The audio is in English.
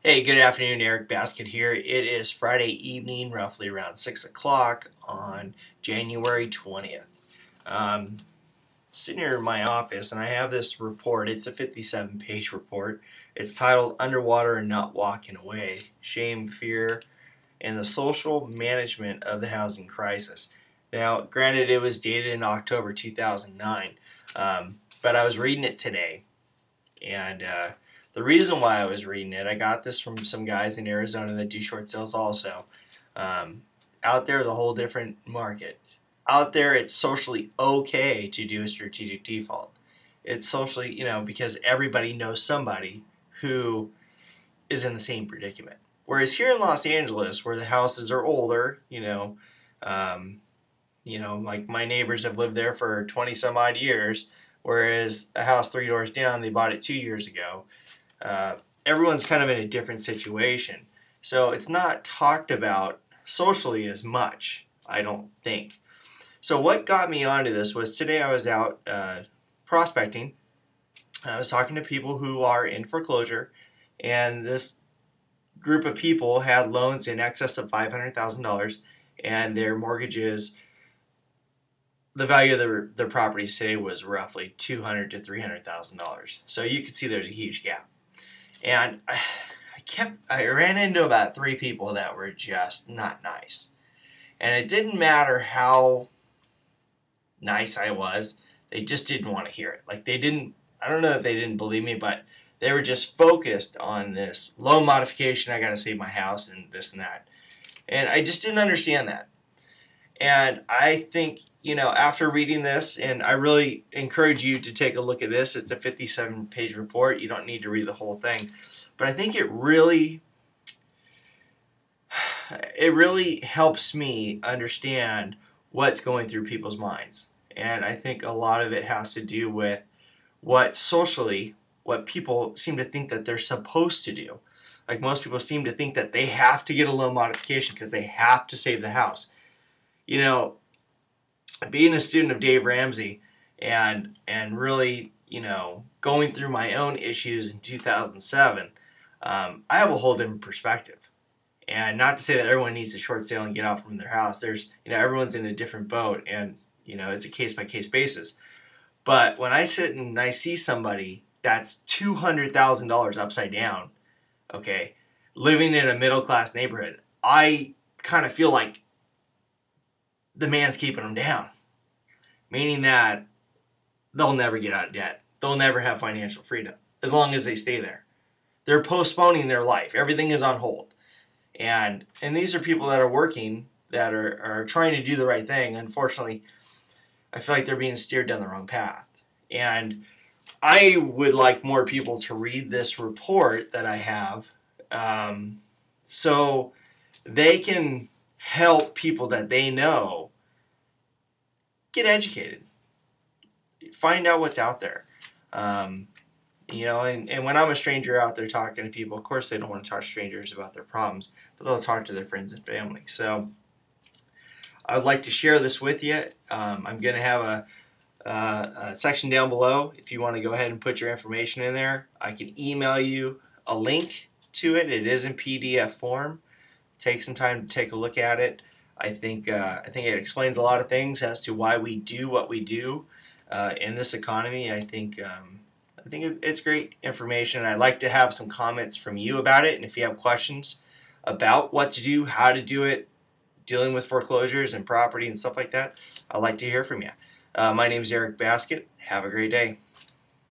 Hey, good afternoon. Eric Basket here. It is Friday evening, roughly around 6 o'clock on January 20th. Sitting here in my office and I have this report. It's a 57-page report. It's titled Underwater and Not Walking Away, Shame, Fear, and the Social Management of the Housing Crisis. Now, granted, it was dated in October 2009, but I was reading it today, and the reason why I was reading it, I got this from some guys in Arizona that do short sales also. Out there is a whole different market. Out there, it's socially okay to do a strategic default. It's socially, because everybody knows somebody who is in the same predicament. Whereas here in Los Angeles, where the houses are older, like my neighbors have lived there for 20 some odd years, whereas a house 3 doors down, they bought it 2 years ago. Everyone's kind of in a different situation. So it's not talked about socially as much, I don't think. So what got me onto this was today I was out prospecting. I was talking to people who are in foreclosure, and this group of people had loans in excess of $500,000, and their mortgages, the value of their properties today was roughly $200,000 to $300,000. So you can see there's a huge gap. And I ran into about 3 people that were just not nice. And it didn't matter how nice I was, they just didn't want to hear it. Like I don't know if they didn't believe me, but they were just focused on this loan modification, I got to save my house and this and that. And I just didn't understand that. And I think, after reading this, and I really encourage you to take a look at this. It's a 57-page report. You don't need to read the whole thing. But I think it really helps me understand what's going through people's minds. And I think a lot of it has to do with what people seem to think that they're supposed to do. Like most people seem to think that they have to get a loan modification because they have to save the house. Being a student of Dave Ramsey and really, going through my own issues in 2007, I have a whole different perspective. And not to say that everyone needs to short sale and get out from their house. There's, everyone's in a different boat, and, it's a case-by-case basis. But when I sit and I see somebody that's $200,000 upside down, okay, living in a middle-class neighborhood, I kind of feel like the man's keeping them down, meaning that they'll never get out of debt. They'll never have financial freedom as long as they stay there. They're postponing their life. Everything is on hold. And these are people that are working, that are trying to do the right thing. Unfortunately, I feel like they're being steered down the wrong path. And I would like more people to read this report that I have, so they can help people that they know get educated, find out what's out there. And when I'm a stranger out there talking to people, of course they don't want to talk to strangers about their problems, but they'll talk to their friends and family. So I would like to share this with you. I'm going to have a section down below. If you want to go ahead and put your information in there, I can email you a link to it. It is in PDF form. Take some time to take a look at it. I think it explains a lot of things as to why we do what we do in this economy. I think it's great information. I'd like to have some comments from you about it, and if you have questions about what to do, how to do it, dealing with foreclosures and property and stuff like that, I'd like to hear from you. My name is Eric Basket. Have a great day.